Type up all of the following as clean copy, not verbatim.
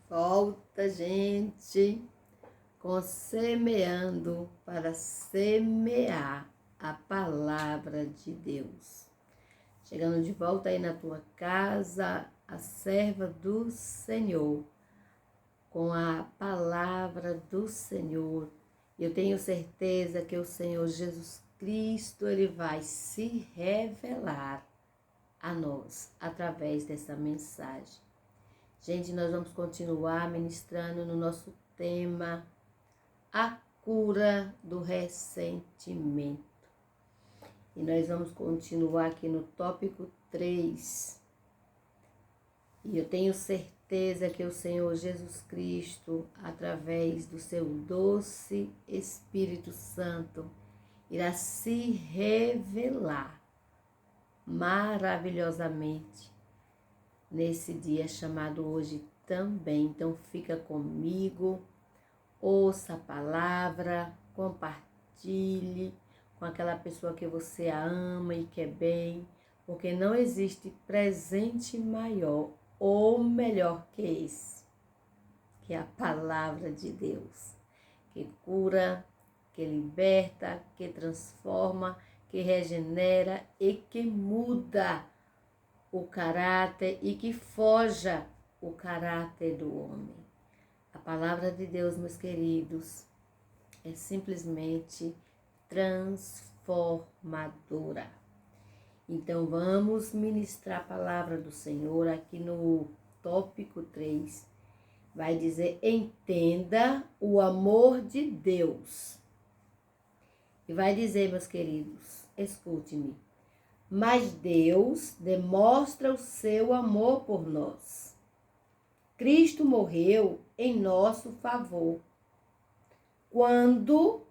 volta, gente, com Semeando para semear a palavra de Deus. Chegando de volta aí na tua casa, a serva do Senhor, com a palavra do Senhor. Eu tenho certeza que o Senhor Jesus Cristo, Ele vai se revelar a nós através dessa mensagem. Gente, nós vamos continuar ministrando no nosso tema a cura do ressentimento. E nós vamos continuar aqui no tópico 3. E eu tenho certeza que o Senhor Jesus Cristo, através do seu doce Espírito Santo, irá se revelar maravilhosamente nesse dia chamado hoje também. Então fica comigo, ouça a palavra, compartilhe com aquela pessoa que você ama e quer bem, porque não existe presente maior ou melhor que esse, que é a palavra de Deus, que cura, que liberta, que transforma, que regenera e que muda o caráter e que forja o caráter do homem. A palavra de Deus, meus queridos, é simplesmente transformadora. Então vamos ministrar a palavra do Senhor aqui no tópico 3. Vai dizer: entenda o amor de Deus. E vai dizer, meus queridos, escute-me. Mas Deus demonstra o seu amor por nós. Cristo morreu em nosso favor, quando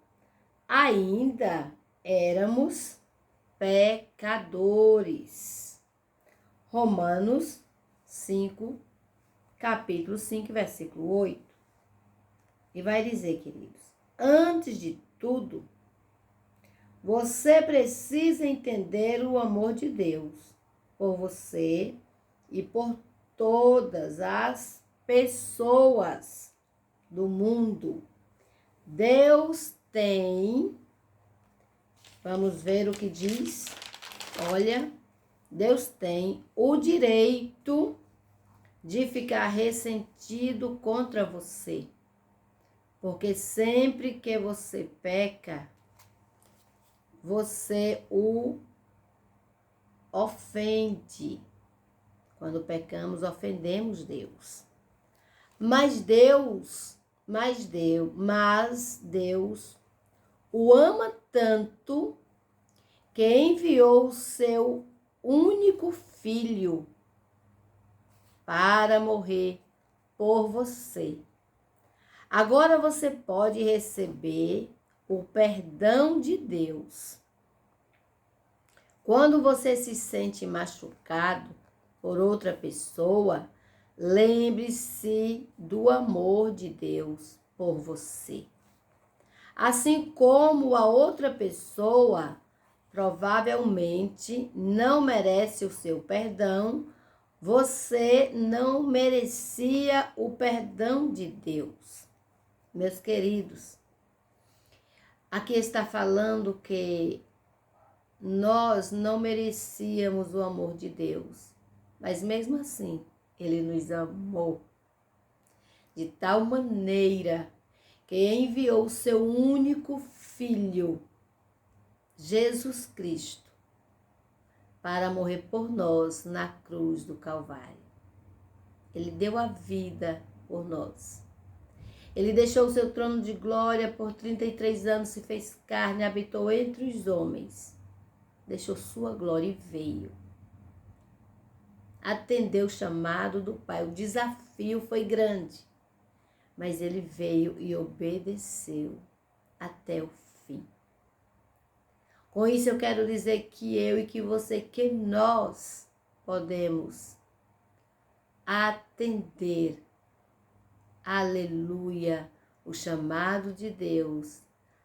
ainda éramos pecadores. Romanos 5, capítulo 5, versículo 8. E vai dizer, queridos, antes de tudo, você precisa entender o amor de Deus por você e por todas as pessoas do mundo. Deus tem, vamos ver o que diz, olha, Deus tem o direito de ficar ressentido contra você, porque sempre que você peca, você o ofende. Quando pecamos, ofendemos Deus. Mas Deus o ama tanto que enviou o seu único filho para morrer por você. Agora você pode receber o perdão de Deus. Quando você se sente machucado por outra pessoa, lembre-se do amor de Deus por você. Assim como a outra pessoa provavelmente não merece o seu perdão, você não merecia o perdão de Deus. Meus queridos, aqui está falando que nós não merecíamos o amor de Deus, mas mesmo assim, Ele nos amou de tal maneira que enviou o seu único Filho, Jesus Cristo, para morrer por nós na cruz do Calvário. Ele deu a vida por nós. Ele deixou o seu trono de glória por 33 anos, se fez carne, habitou entre os homens. Deixou sua glória e veio. Atendeu o chamado do Pai. O desafio foi grande, mas ele veio e obedeceu até o fim. Com isso eu quero dizer que eu e que você, que nós podemos atender, aleluia, o chamado de Deus,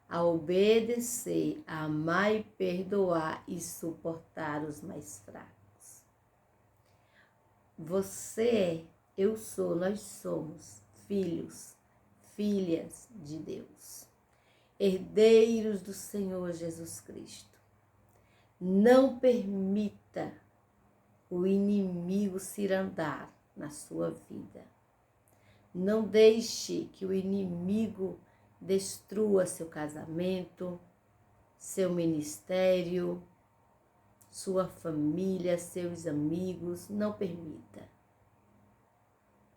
a obedecer, a amar e perdoar e suportar os mais fracos. Você eu sou, nós somos filhos, filhas de Deus, herdeiros do Senhor Jesus Cristo. Não permita o inimigo cirandar na sua vida. Não deixe que o inimigo destrua seu casamento, seu ministério, sua família, seus amigos. Não permita.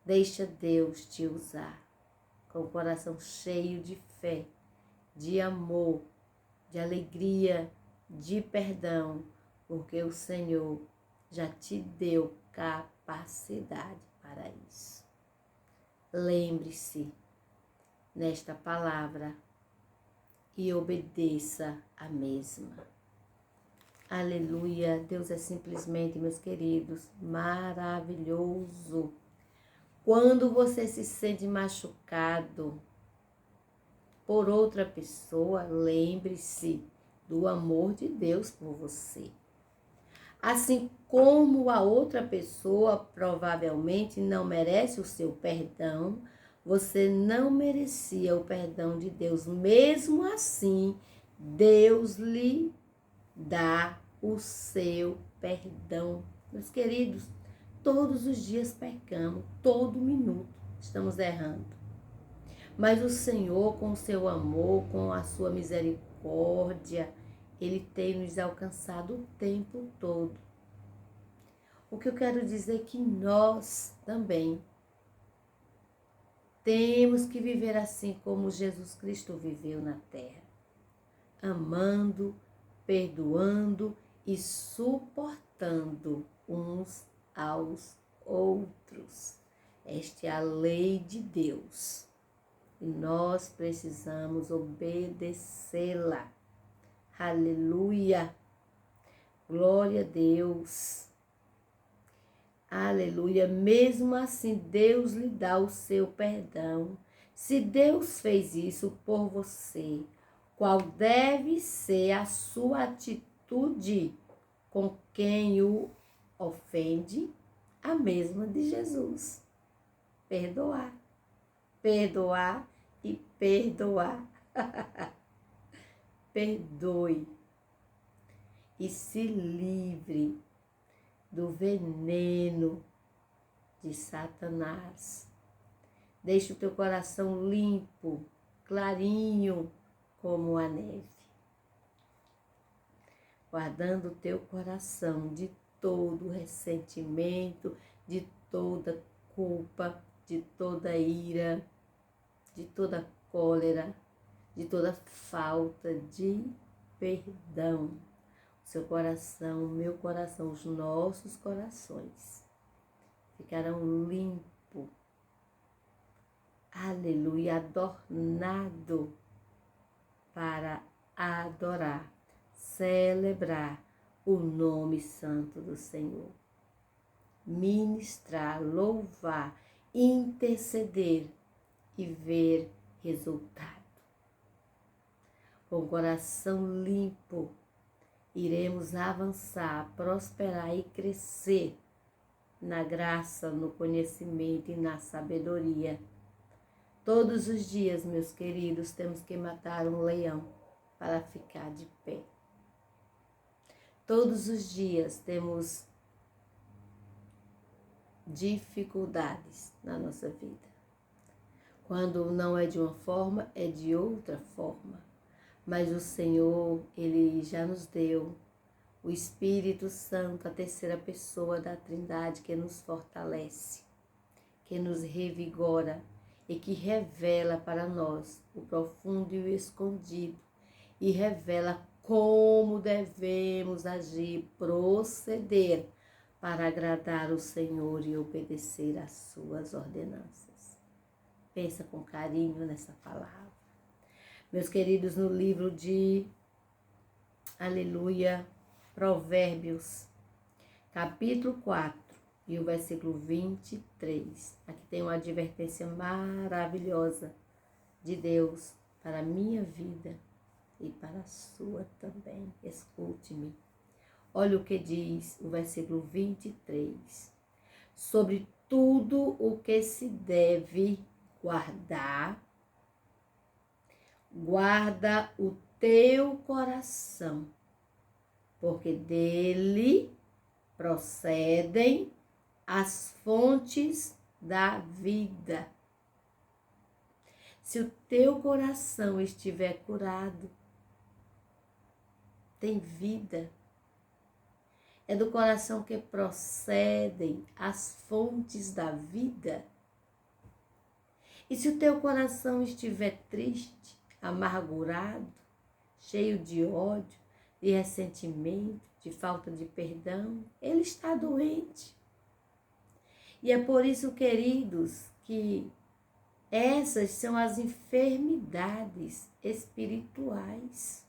Deixa Deus te usar com o coração cheio de fé, de amor, de alegria, de perdão, porque o Senhor já te deu capacidade para isso. Lembre-se nesta palavra e obedeça a mesma. Aleluia! Deus é simplesmente, meus queridos, maravilhoso. Quando você se sente machucado por outra pessoa, lembre-se do amor de Deus por você. Assim como a outra pessoa provavelmente não merece o seu perdão, você não merecia o perdão de Deus. Mesmo assim, Deus lhe dá o seu perdão. Meus queridos, todos os dias pecamos, todo minuto estamos errando. Mas o Senhor, com o seu amor, com a sua misericórdia, Ele tem nos alcançado o tempo todo. O que eu quero dizer é que nós também temos que viver assim como Jesus Cristo viveu na terra, amando, perdoando e suportando uns aos outros. Esta é a lei de Deus e nós precisamos obedecê-la. Aleluia! Glória a Deus! Aleluia! Mesmo assim, Deus lhe dá o seu perdão. Se Deus fez isso por você, qual deve ser a sua atitude com quem o ofende? A mesma de Jesus. Perdoar. Perdoar e perdoar. Perdoe e se livre do veneno de Satanás. Deixe o teu coração limpo, clarinho como a neve, guardando o teu coração de todo ressentimento, de toda culpa, de toda ira, de toda cólera, de toda falta de perdão. Seu coração, o meu coração, os nossos corações ficarão limpos, aleluia, adornado para adorar, celebrar o nome santo do Senhor, ministrar, louvar, interceder e ver resultado. Com o coração limpo, iremos avançar, prosperar e crescer na graça, no conhecimento e na sabedoria. Todos os dias, meus queridos, temos que matar um leão para ficar de pé. Todos os dias temos dificuldades na nossa vida. Quando não é de uma forma, é de outra forma. Mas o Senhor, Ele já nos deu o Espírito Santo, a terceira pessoa da Trindade, que nos fortalece, que nos revigora e que revela para nós o profundo e o escondido e revela como devemos agir, proceder para agradar o Senhor e obedecer às suas ordenanças. Pensa com carinho nessa palavra. Meus queridos, no livro de, aleluia, Provérbios, capítulo 4 e o versículo 23. Aqui tem uma advertência maravilhosa de Deus para a minha vida e para a sua também. Escute-me. Olha o que diz o versículo 23. Sobre tudo o que se deve guardar, guarda o teu coração, porque dele procedem as fontes da vida. Se o teu coração estiver curado, tem vida. É do coração que procedem as fontes da vida. E se o teu coração estiver triste, amargurado, cheio de ódio, de ressentimento, de falta de perdão, ele está doente. E é por isso, queridos, que essas são as enfermidades espirituais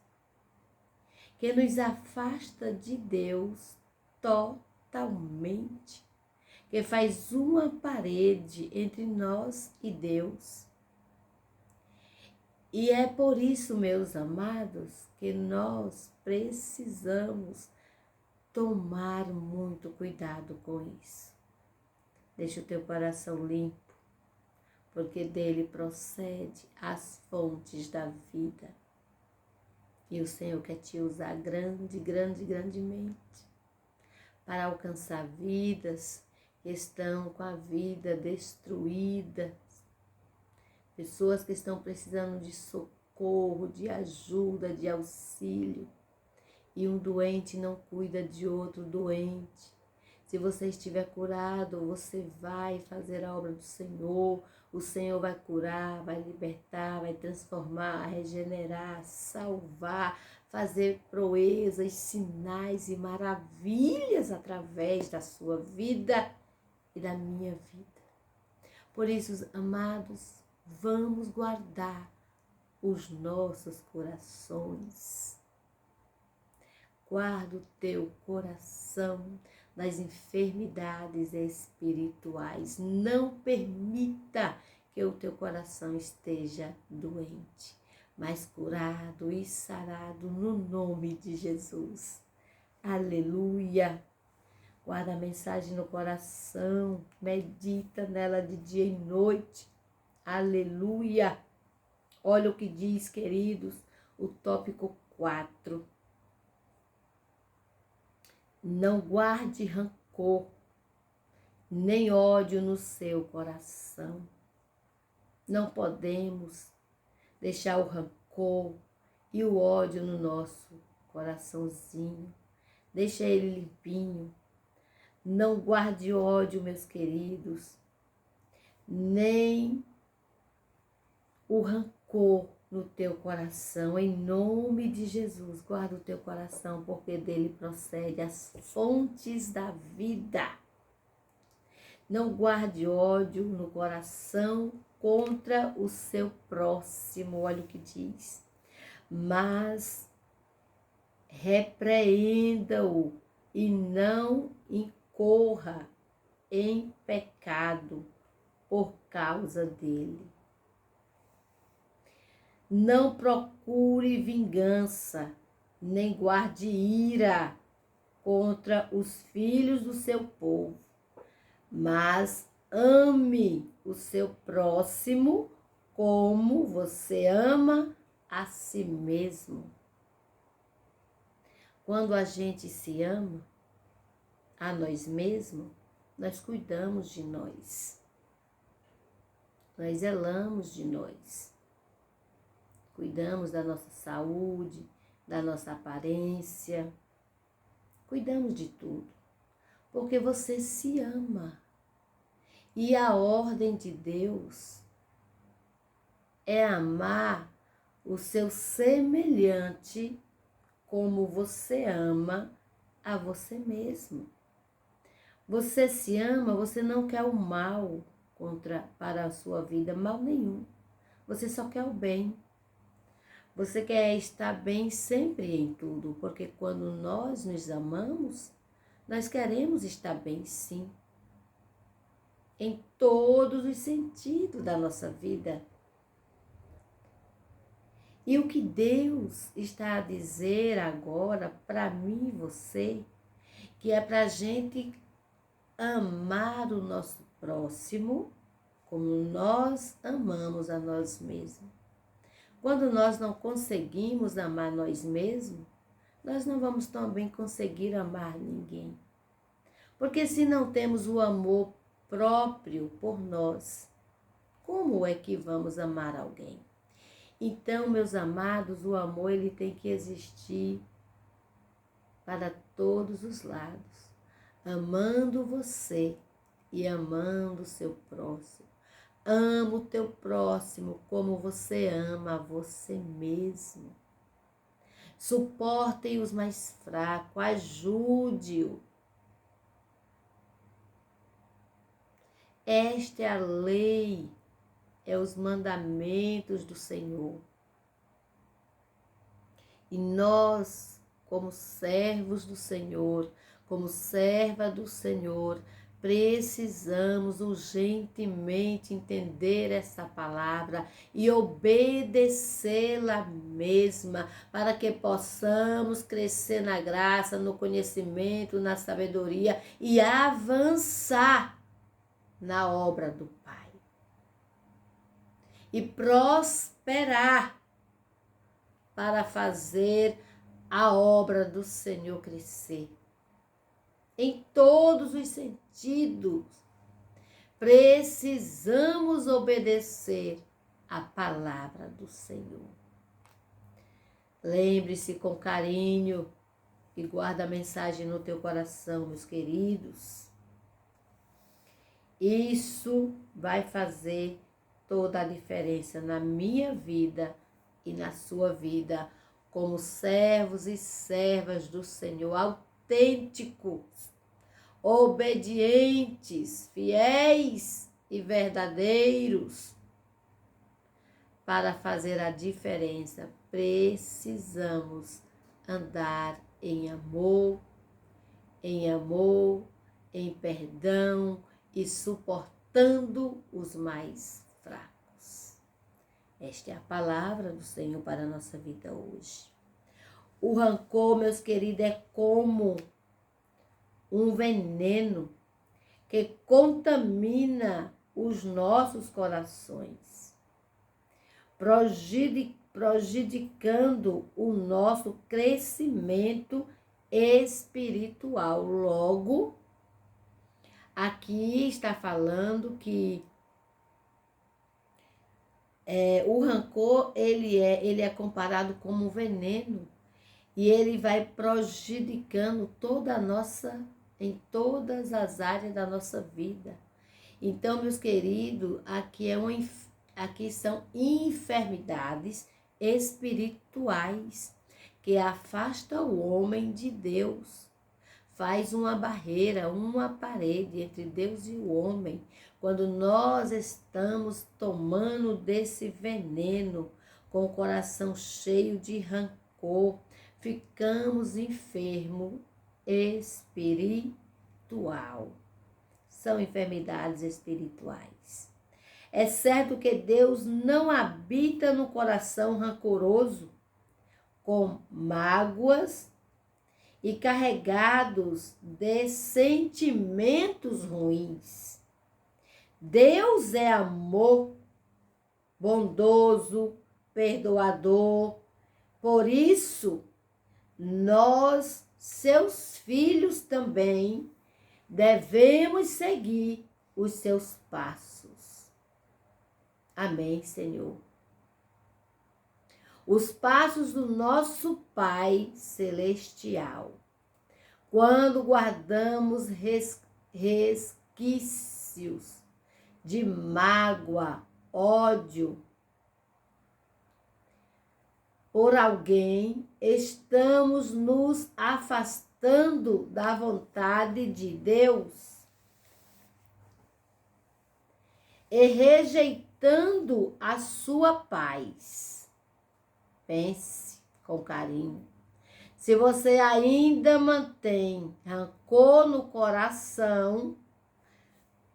que nos afasta de Deus totalmente, que faz uma parede entre nós e Deus. E é por isso, meus amados, que nós precisamos tomar muito cuidado com isso. Deixa o teu coração limpo, porque dele procede as fontes da vida. E o Senhor quer te usar grandemente para alcançar vidas que estão com a vida destruída, pessoas que estão precisando de socorro, de ajuda, de auxílio. E um doente não cuida de outro doente. Se você estiver curado, você vai fazer a obra do Senhor. O Senhor vai curar, vai libertar, vai transformar, regenerar, salvar, fazer proezas, sinais e maravilhas através da sua vida e da minha vida. Por isso, amados, vamos guardar os nossos corações. Guarda o teu coração das enfermidades espirituais. Não permita que o teu coração esteja doente, mas curado e sarado no nome de Jesus. Aleluia! Guarda a mensagem no coração, medita nela de dia e noite. Aleluia! Olha o que diz, queridos, o tópico 4. Não guarde rancor, nem ódio no seu coração. Não podemos deixar o rancor e o ódio no nosso coraçãozinho. Deixa ele limpinho. Não guarde ódio, meus queridos, nem o rancor no teu coração, em nome de Jesus. Guarda o teu coração, porque dele procede as fontes da vida. Não guarde ódio no coração contra o seu próximo, olha o que diz. Mas repreenda-o e não incorra em pecado por causa dele. Não procure vingança, nem guarde ira contra os filhos do seu povo, mas ame o seu próximo como você ama a si mesmo. Quando a gente se ama a nós mesmos, nós cuidamos de nós. Nós zelamos de nós. Cuidamos da nossa saúde, da nossa aparência. Cuidamos de tudo. Porque você se ama. E a ordem de Deus é amar o seu semelhante como você ama a você mesmo. Você se ama, você não quer o mal para a sua vida, mal nenhum. Você só quer o bem. Você quer estar bem sempre em tudo, porque quando nós nos amamos, nós queremos estar bem sim, em todos os sentidos da nossa vida. E o que Deus está a dizer agora para mim e você, que é para a gente amar o nosso próximo como nós amamos a nós mesmos. Quando nós não conseguimos amar nós mesmos, nós não vamos também conseguir amar ninguém. Porque se não temos o amor próprio por nós, como é que vamos amar alguém? Então, meus amados, o amor ele tem que existir para todos os lados, amando você e amando o seu próximo. Ama o teu próximo como você ama a você mesmo. Suportem os mais fracos, ajude-o. Esta é a lei, é os mandamentos do Senhor. E nós, como servos do Senhor, como serva do Senhor, precisamos urgentemente entender essa palavra e obedecê-la mesma, para que possamos crescer na graça, no conhecimento, na sabedoria e avançar na obra do Pai. E prosperar para fazer a obra do Senhor crescer. Em todos os sentidos, precisamos obedecer a palavra do Senhor. Lembre-se com carinho e guarda a mensagem no teu coração, meus queridos. Isso vai fazer toda a diferença na minha vida e na sua vida, como servos e servas do Senhor, autênticos, obedientes, fiéis e verdadeiros. Para fazer a diferença, precisamos andar em amor, em perdão e suportando os mais fracos. Esta é a palavra do Senhor para a nossa vida hoje. O rancor, meus queridos, é como um veneno que contamina os nossos corações, prejudicando o nosso crescimento espiritual. Logo, aqui está falando que o rancor ele é comparado como um veneno e ele vai prejudicando em todas as áreas da nossa vida. Então, meus queridos, aqui são enfermidades espirituais que afastam o homem de Deus. Faz uma barreira, uma parede entre Deus e o homem. Quando nós estamos tomando desse veneno, com o coração cheio de rancor, ficamos enfermos espiritual. São enfermidades espirituais. É certo que Deus não habita no coração rancoroso, com mágoas e carregados de sentimentos ruins. Deus é amor, bondoso, perdoador. Por isso, nós, seus filhos também, devemos seguir os seus passos. Amém, Senhor. Os passos do nosso Pai Celestial. Quando guardamos resquícios de mágoa, ódio por alguém, estamos nos afastando da vontade de Deus e rejeitando a sua paz. Pense com carinho. Se você ainda mantém rancor no coração,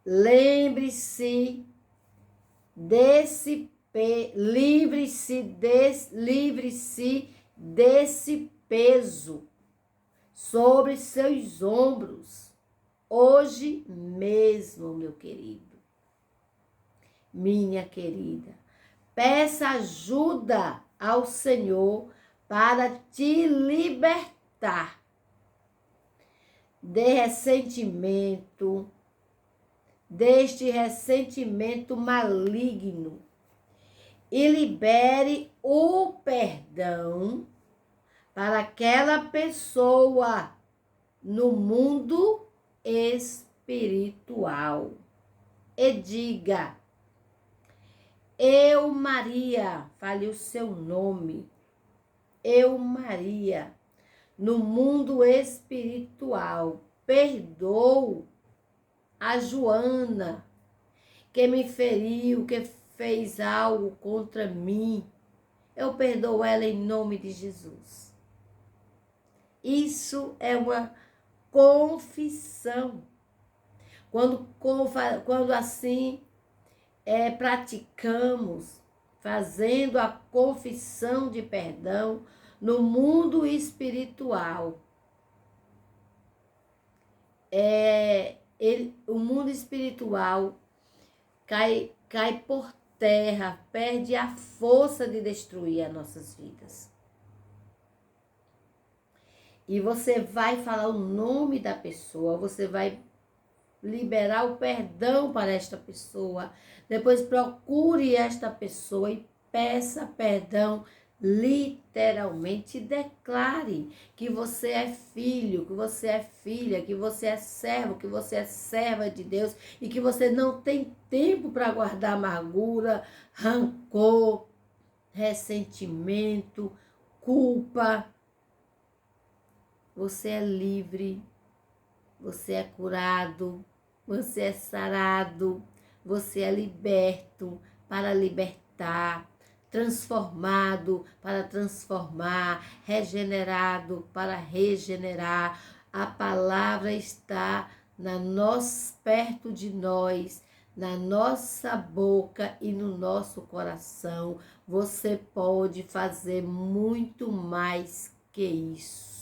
livre-se desse peso sobre seus ombros. hoje mesmo, meu querido, minha querida. Peça ajuda ao Senhor para te libertar deste ressentimento maligno, e libere o perdão para aquela pessoa no mundo espiritual. E diga: eu, Maria, fale o seu nome. Eu, Maria, no mundo espiritual, perdoo a Joana, que me feriu, que fez algo contra mim. Eu perdoo ela em nome de Jesus. Isso é uma confissão. Quando assim praticamos, fazendo a confissão de perdão no mundo espiritual, o mundo espiritual cai por terra, perde a força de destruir as nossas vidas. E você vai falar o nome da pessoa, você vai liberar o perdão para esta pessoa. Depois procure esta pessoa e peça perdão literalmente. Declare que você é filho, que você é filha, que você é servo, que você é serva de Deus e que você não tem tempo para guardar amargura, rancor, ressentimento, culpa. Você é livre, você é curado, você é sarado, você é liberto para libertar, transformado para transformar, regenerado para regenerar. A palavra está perto de nós, na nossa boca e no nosso coração. Você pode fazer muito mais que isso.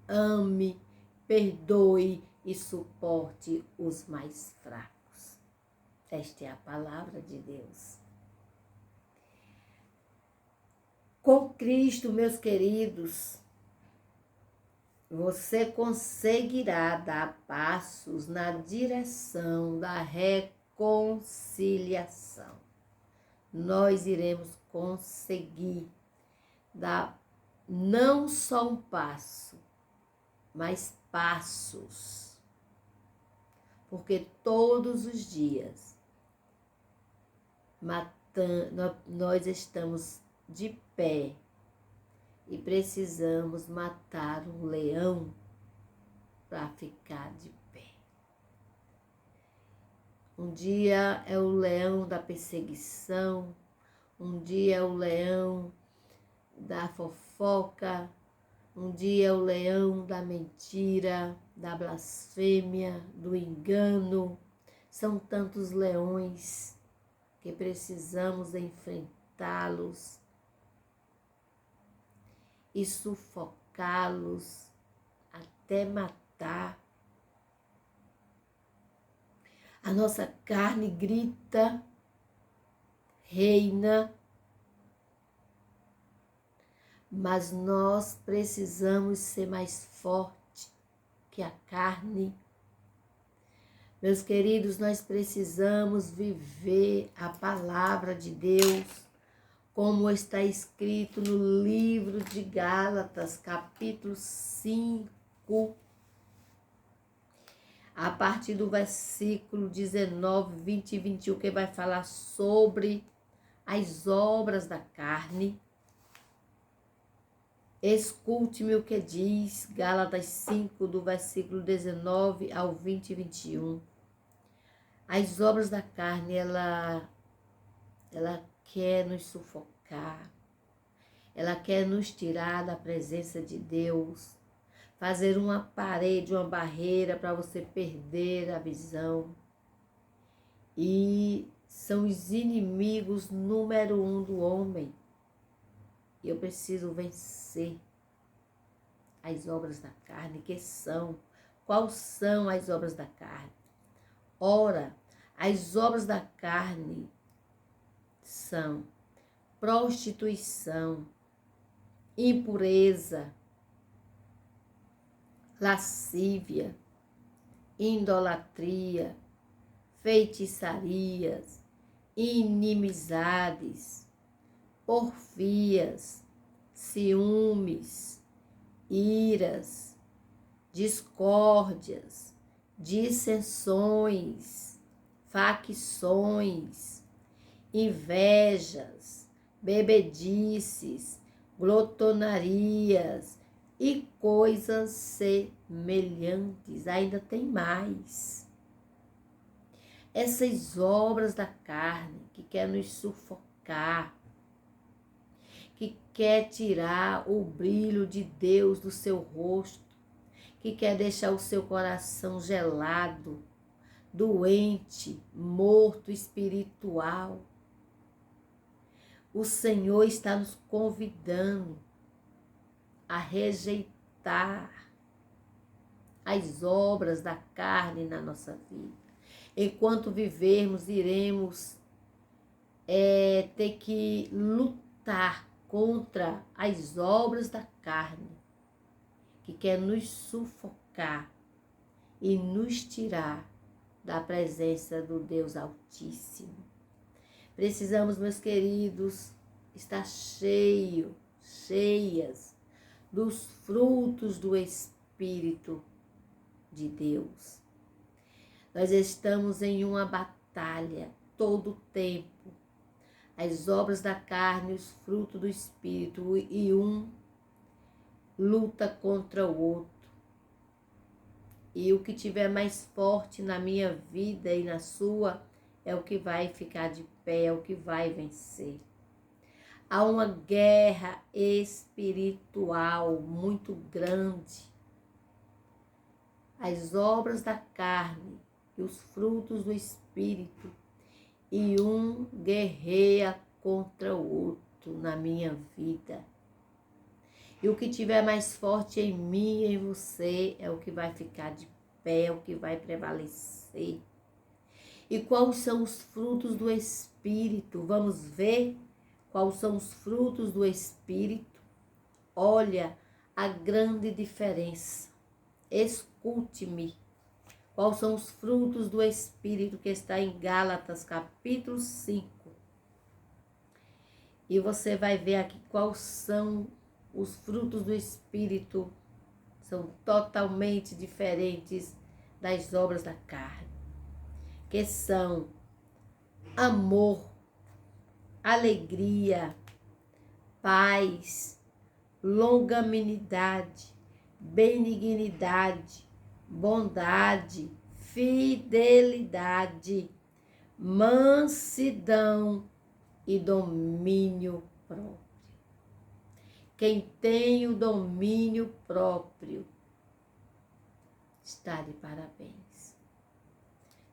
Ame, perdoe e suporte os mais fracos. Esta é a palavra de Deus. Com Cristo, meus queridos, você conseguirá dar passos na direção da reconciliação. Nós iremos conseguir dar não só um passo, mas passos. Porque todos os dias nós estamos de pé e precisamos matar um leão para ficar de pé. Um dia é o leão da perseguição, um dia é o leão da fofoca, um dia é o leão da mentira, da blasfêmia, do engano. São tantos leões que precisamos enfrentá-los e sufocá-los até matar. A nossa carne grita, reina, mas nós precisamos ser mais forte que a carne. Meus queridos, nós precisamos viver a palavra de Deus, como está escrito no livro de Gálatas, capítulo 5, a partir do versículo 19, 20 e 21, que vai falar sobre as obras da carne. Escute-me o que diz Gálatas 5, do versículo 19 ao 20 e 21. As obras da carne, ela quer nos sufocar, ela quer nos tirar da presença de Deus, fazer uma parede, uma barreira para você perder a visão. E são os inimigos número 1 do homem. E eu preciso vencer as obras da carne, que são Quais são as obras da carne? Ora, as obras da carne são prostituição, impureza, lascívia, idolatria, feitiçarias, inimizades, porfias, ciúmes, iras, discórdias, dissensões, facções, invejas, bebedices, glotonarias e coisas semelhantes. Ainda tem mais. Essas obras da carne que quer nos sufocar, que quer tirar o brilho de Deus do seu rosto, que quer deixar o seu coração gelado, doente, morto espiritual. O Senhor está nos convidando a rejeitar as obras da carne na nossa vida. Enquanto vivermos, iremos ter que lutar contra as obras da carne, que quer nos sufocar e nos tirar da presença do Deus Altíssimo. Precisamos, meus queridos, estar cheias dos frutos do Espírito de Deus. Nós estamos em uma batalha todo o tempo. As obras da carne, os frutos do Espírito, e um luta contra o outro. E o que tiver mais forte na minha vida e na sua é o que vai ficar de pé, é o que vai vencer. Há uma guerra espiritual muito grande. As obras da carne e os frutos do Espírito, e um guerreia contra o outro na minha vida. E o que tiver mais forte em mim e em você é o que vai ficar de pé, é o que vai prevalecer. E quais são os frutos do Espírito? Vamos ver quais são os frutos do Espírito? Olha a grande diferença. Escute-me. Quais são os frutos do Espírito, que está em Gálatas capítulo 5. E você vai ver aqui quais são os frutos do Espírito. São totalmente diferentes das obras da carne, que são amor, alegria, paz, longanimidade, benignidade, bondade, fidelidade, mansidão e domínio próprio. Quem tem o domínio próprio está de parabéns.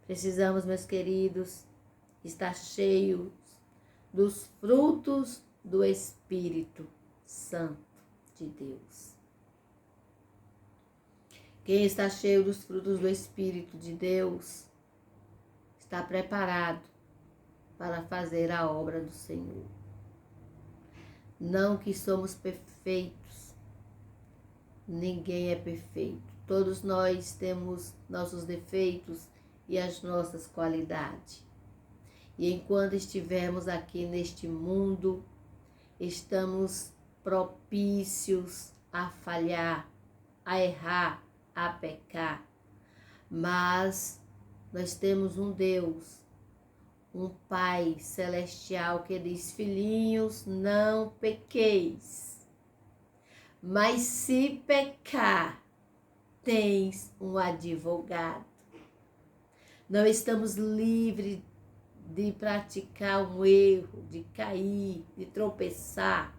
Precisamos, meus queridos, estar cheios dos frutos do Espírito Santo de Deus. Quem está cheio dos frutos do Espírito de Deus está preparado para fazer a obra do Senhor. Não que somos perfeitos, ninguém é perfeito. Todos nós temos nossos defeitos e as nossas qualidades. E enquanto estivermos aqui neste mundo, estamos propícios a falhar, a errar, a pecar. Mas nós temos um Deus, um Pai celestial que diz: filhinhos, não pequeis. Mas se pecar, tens um advogado. Não estamos livres de praticar um erro, de cair, de tropeçar.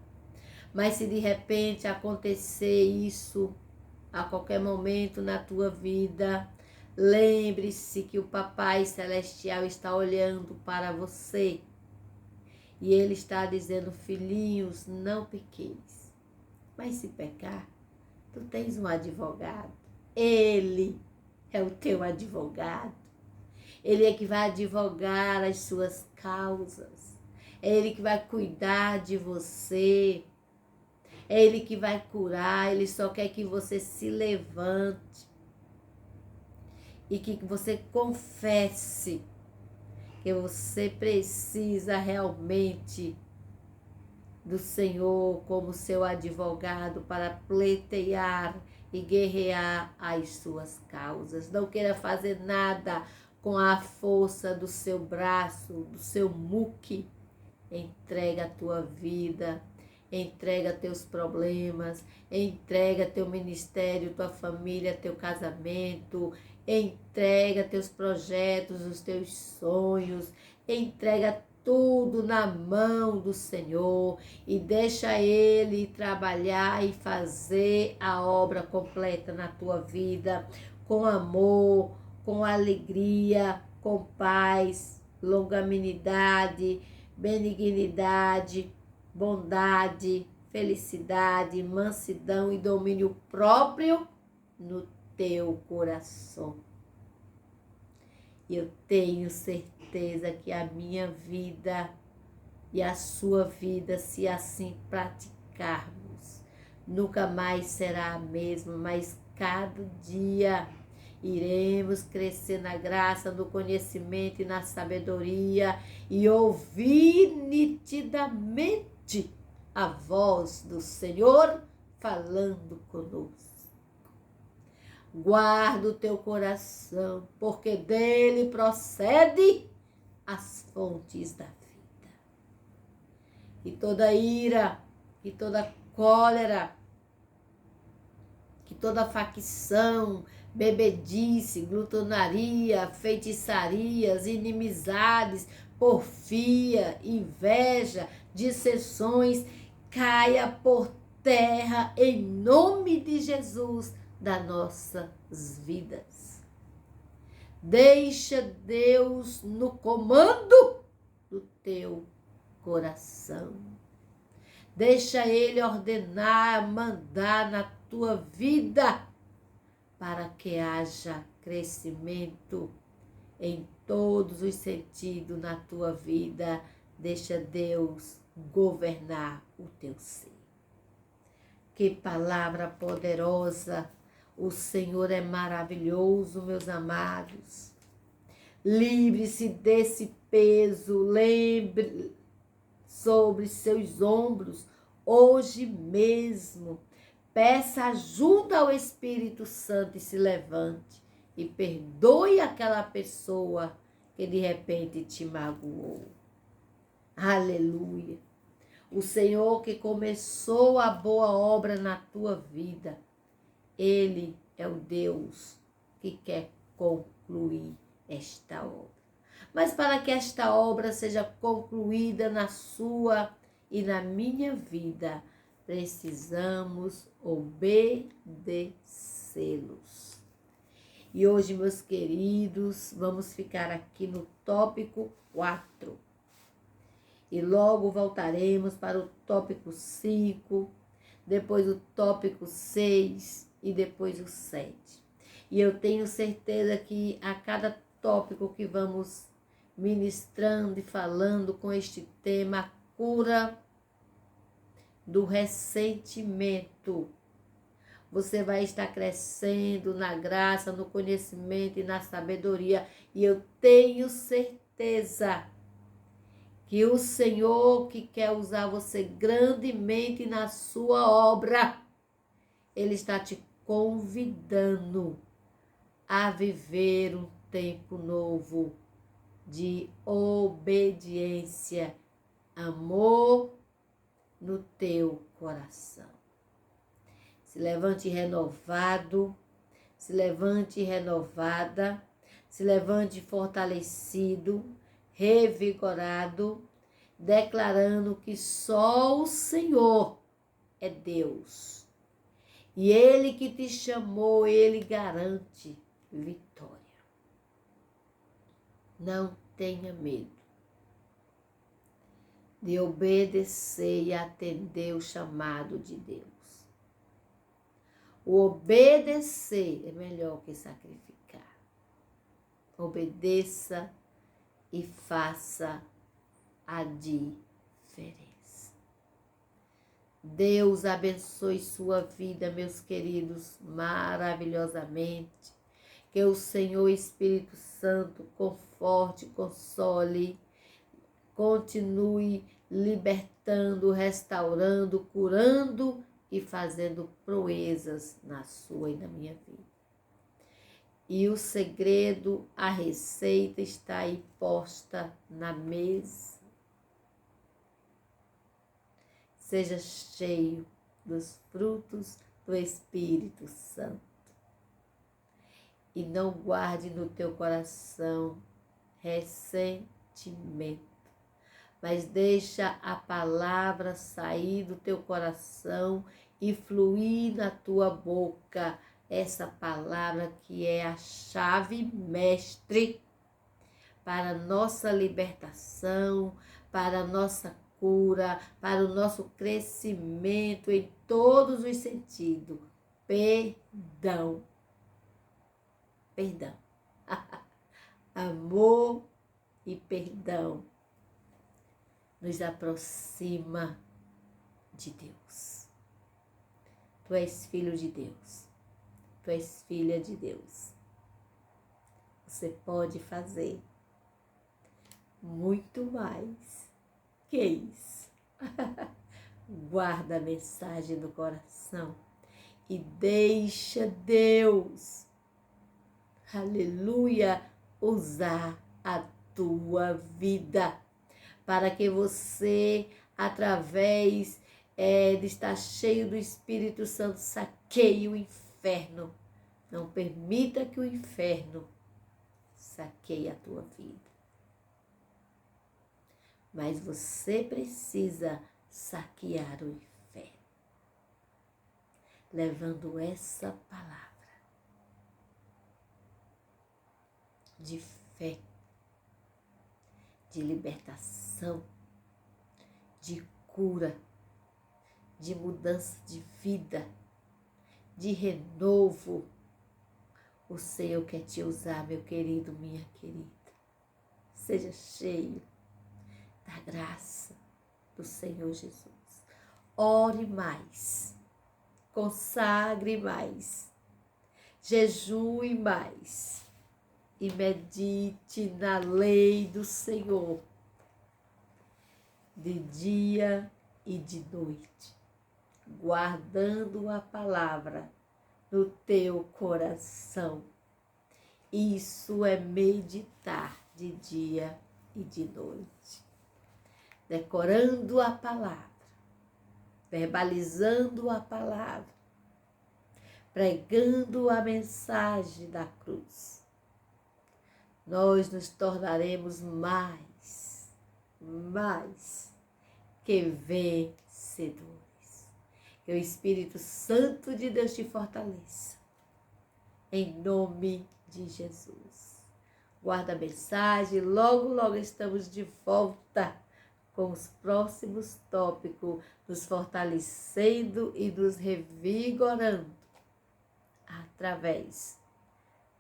Mas se de repente acontecer isso a qualquer momento na tua vida, lembre-se que o Papai Celestial está olhando para você. E Ele está dizendo: filhinhos, não pequeis. Mas se pecar, tu tens um advogado. Ele é o teu advogado. Ele é que vai advogar as suas causas. É Ele que vai cuidar de você. É Ele que vai curar. Ele só quer que você se levante e que você confesse que você precisa realmente do Senhor como seu advogado para pleitear e guerrear as suas causas. Não queira fazer nada com a força do seu braço, do seu muque. Entrega a tua vida, entrega teus problemas, entrega teu ministério, tua família, teu casamento, entrega teus projetos, os teus sonhos, entrega tudo na mão do Senhor e deixa Ele trabalhar e fazer a obra completa na tua vida, com amor, com alegria, com paz, longanimidade, benignidade, bondade, felicidade, mansidão e domínio próprio no teu coração. Eu tenho certeza que a minha vida e a sua vida, se assim praticarmos, nunca mais será a mesma, mas cada dia iremos crescer na graça, no conhecimento e na sabedoria e ouvir nitidamente a voz do Senhor falando conosco. Guarda o teu coração, porque dele procede as fontes da vida. E toda ira, e toda cólera, que toda facção, bebedice, glutonaria, feitiçarias, inimizades, porfia, inveja, dissensões, caia por terra em nome de Jesus das nossas vidas. Deixa Deus no comando do teu coração. Deixa Ele ordenar, mandar na tua vida para que haja crescimento em todos os sentidos na tua vida. Deixa Deus governar o teu ser. Que palavra poderosa! O Senhor é maravilhoso, meus amados. Livre-se desse peso, lembre sobre seus ombros, hoje mesmo. Peça ajuda ao Espírito Santo e se levante. E perdoe aquela pessoa que de repente te magoou. Aleluia. O Senhor que começou a boa obra na tua vida, Ele é o Deus que quer concluir esta obra. Mas para que esta obra seja concluída na sua e na minha vida, precisamos obedecê-los. E hoje, meus queridos, vamos ficar aqui no tópico 4. E logo voltaremos para o tópico 5, depois o tópico 6 e depois o 7. E eu tenho certeza que a cada tópico que vamos ministrando e falando com este tema, a cura do ressentimento, você vai estar crescendo na graça, no conhecimento e na sabedoria. E eu tenho certeza que o Senhor, que quer usar você grandemente na sua obra, Ele está te convidando a viver um tempo novo de obediência, amor no teu coração. Se levante renovado, se levante renovada, se levante fortalecido, revigorado, declarando que só o Senhor é Deus. E Ele que te chamou, Ele garante vitória. Não tenha medo de obedecer e atender o chamado de Deus. O obedecer é melhor que sacrificar. Obedeça e faça a diferença. Deus abençoe sua vida, meus queridos, maravilhosamente. Que o Senhor Espírito Santo conforte, console, continue libertando, restaurando, curando e fazendo proezas na sua e na minha vida. E o segredo, a receita está aí posta na mesa. Seja cheio dos frutos do Espírito Santo. E não guarde no teu coração ressentimento, mas deixa a palavra sair do teu coração e fluir na tua boca. Essa palavra que é a chave mestre para a nossa libertação, para a nossa cura, para o nosso crescimento em todos os sentidos. Perdão. Perdão. Amor e perdão nos aproxima de Deus. Tu és filho de Deus. Tu és filha de Deus. Você pode fazer muito mais que isso. Guarda a mensagem no coração e deixa Deus, aleluia, usar a tua vida para que você, através de estar cheio do Espírito Santo, saqueie o inferno. Não permita que o inferno saqueie a tua vida. Mas você precisa saquear o inferno, levando essa palavra de fé, de libertação, de cura, de mudança de vida, de renovo. O Senhor quer te usar, meu querido, minha querida. Seja cheio da graça do Senhor Jesus. Ore mais, consagre mais, jejue mais e medite na lei do Senhor de dia e de noite, guardando a palavra no teu coração. Isso é meditar de dia e de noite, decorando a palavra, verbalizando a palavra, pregando a mensagem da cruz. Nós nos tornaremos mais que vencedores. Que o Espírito Santo de Deus te fortaleça. Em nome de Jesus. Guarda a mensagem. Logo estamos de volta com os próximos tópicos, nos fortalecendo e nos revigorando através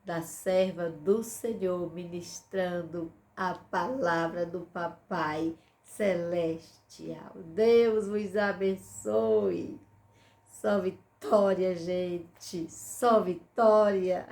da serva do Senhor, ministrando a palavra do Papai Celestial. Deus vos abençoe. Só vitória, gente. Só vitória.